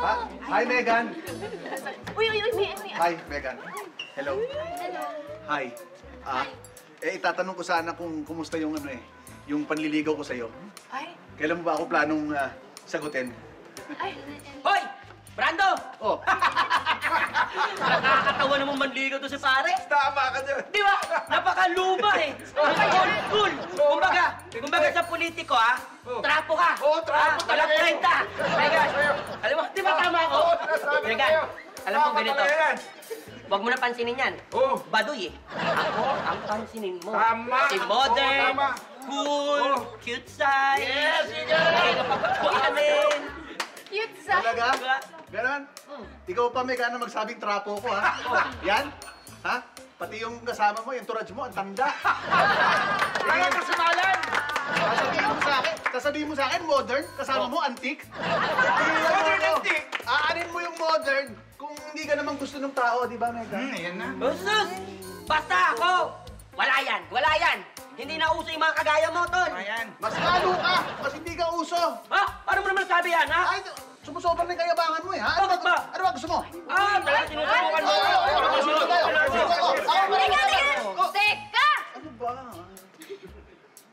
Hi, Megan. Uy, may... Hi, Megan. Hello. Hello. Hi. Itatanong ko sana kung kumusta yung yung panliligaw ko sa'yo. Ay. Kailan mo ba ako planong sagutin? Ay. Hoy! Brando! Oh. Nakakatawa namang manligaw to si pare. Tama ka dyan. Di ba? Napakaluma eh. Old school. Kumbaga sa politiko trapo ka. Oo, trapo talaga. Walang kwenta. Megan, alam mo, di ba tama ako? Megan, alam mo ganito. Huwag mo na pansinin yan. Baduy eh. Ako ang pansinin mo. Tama. Si modern, Tama. cool, cute side. Yes, sige. Kuhanin. Cute sa... Talaga? Ganon? Ikaw pa, Megan, na magsabing trapo ko, ha? Yan? Ha? Pati yung kasama mo, yung turaj mo, ang tanda. Ano ka sumalan? Sasabihin mo sa akin, modern, kasama mo, antique. Modern antique? Aanin mo yung modern kung hindi ka naman gusto ng tao, di ba, Megan? Ayan na. Sus! Basta ako! Wala yan! Wala yan! Hindi na uso yung mga kagaya mo, Ton! Ayan. Mas lalo ka! Mas hindi ka uso! Ha? Paano mo naman sabi yan, ha? Ay, sumusobra na yung kayabangan mo, eh, ha? Bakit ba? Ano ba gusto mo? Talaga sinusubukan mo! Teka! Ano ba?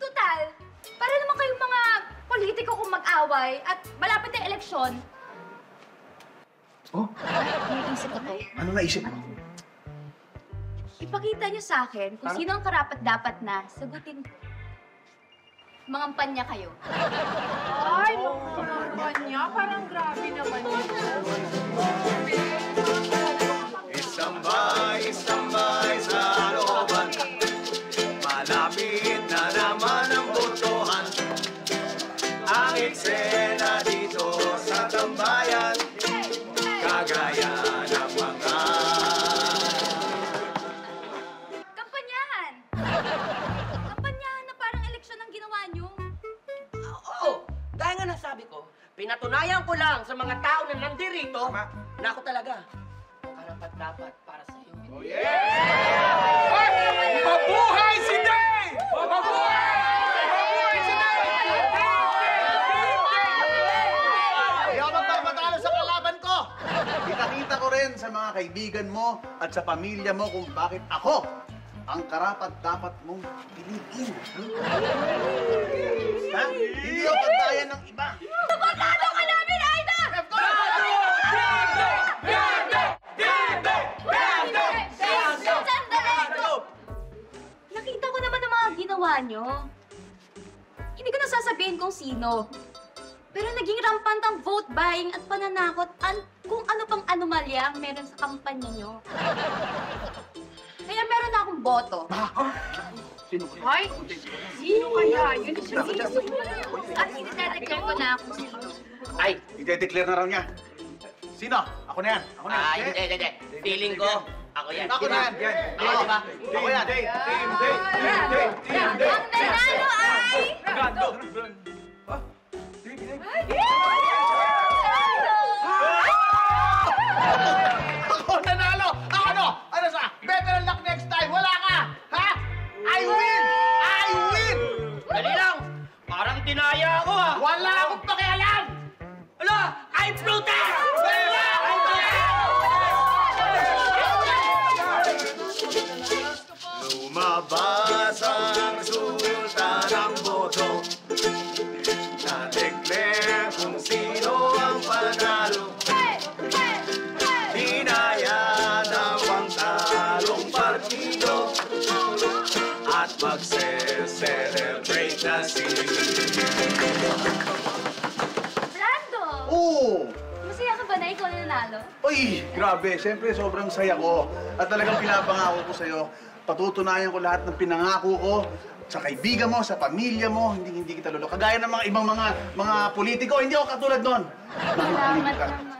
Tutal, para naman kayong mga politiko kung mag-away at malapit na eleksyon. Oh? Naisip ko to. Ano naisip mo? Ipakita niyo sa akin kung sino ang karapat-dapat na sagutin. Mangampanya kayo. Ay, mangampanya? Parang grabe naman yun. Istambay sa looban. Malapit na naman ang botohan. Ang eksena dito sa tambayan, kagaya ng mga Kampanyahan! Kampanyahan na parang eleksyon ang ginawa niyo. Oo! Dahil nga nasabi ko, pinatunayan ko lang sa mga tao na nandirito na ako talaga karapat-dapat para sa iyo. Oh, yes! Mabuhay si Day! Mabuhay! Mabuhay si Day! Hindi ako magpapatalo sa kalaban ko! Kita-kita ko rin sa mga kaibigan mo at sa pamilya mo kung bakit ako ang karapat-dapat mong piliin. Ha? Hindi ako kagaya ng iba. Suportado ka namin, Aida! Nakita ko naman ang mga ginawa nyo. Hindi ko na sasabihin kung sino. Pero naging rampant ang vote buying at pananakot kung ano pang anomalya ang meron sa kampanya nyo. Kaya meron na akong boto. Ay, sino kaya? Yun siya. At sinidedeclare ko na kung sino. Ay! I-declare na raw niya. Sino? Ako na yan. Ako na yan. Hindi. Feeling ko, ako yan. Ako na yan. Ako, di ba? Ako yan. Team Day! Ang nanalo ay... Brando! Ako nanalo! Ano? Ano sa? Better luck next time. Wala ka! Ha? I win! I win! Dali lang! Parang tinaya ako Wala akong pakialam! Ala! I'm protest! lumabas ang resulta ng boto. Na-declare kung sino ang panalo. Dinaya daw ang talong partido at magse-celebrate na sila. Brando! Oo! Masaya ka ba na ikaw nanalo? Uy, grabe. Siyempre, sobrang saya ko. At talagang pinapangako ko sa'yo, patutunayan ko lahat ng pinangako ko sa kaibigan mo, sa pamilya mo, hindi kita lolo. Kagaya ng mga ibang mga politiko, hindi ako katulad nun. Salamat naman.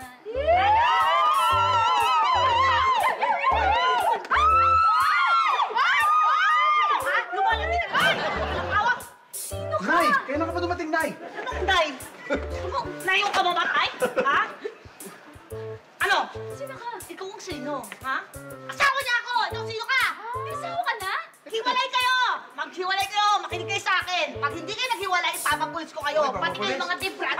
Sino ka? Nay, kailan ka pa dumating, Nay? Anong dive? Nayo ka mamatay? Ha? Ano? Sino ka? Ikaw ang sino? Ha? Asawa niya ako! Ikaw sino ka? May asawa ka na? Hiwalay kayo! Maghiwalay kayo! Makinig kayo sa akin! Pag hindi kayo naghiwalay, ipapapulis ko kayo! Pati kayo mga debrat!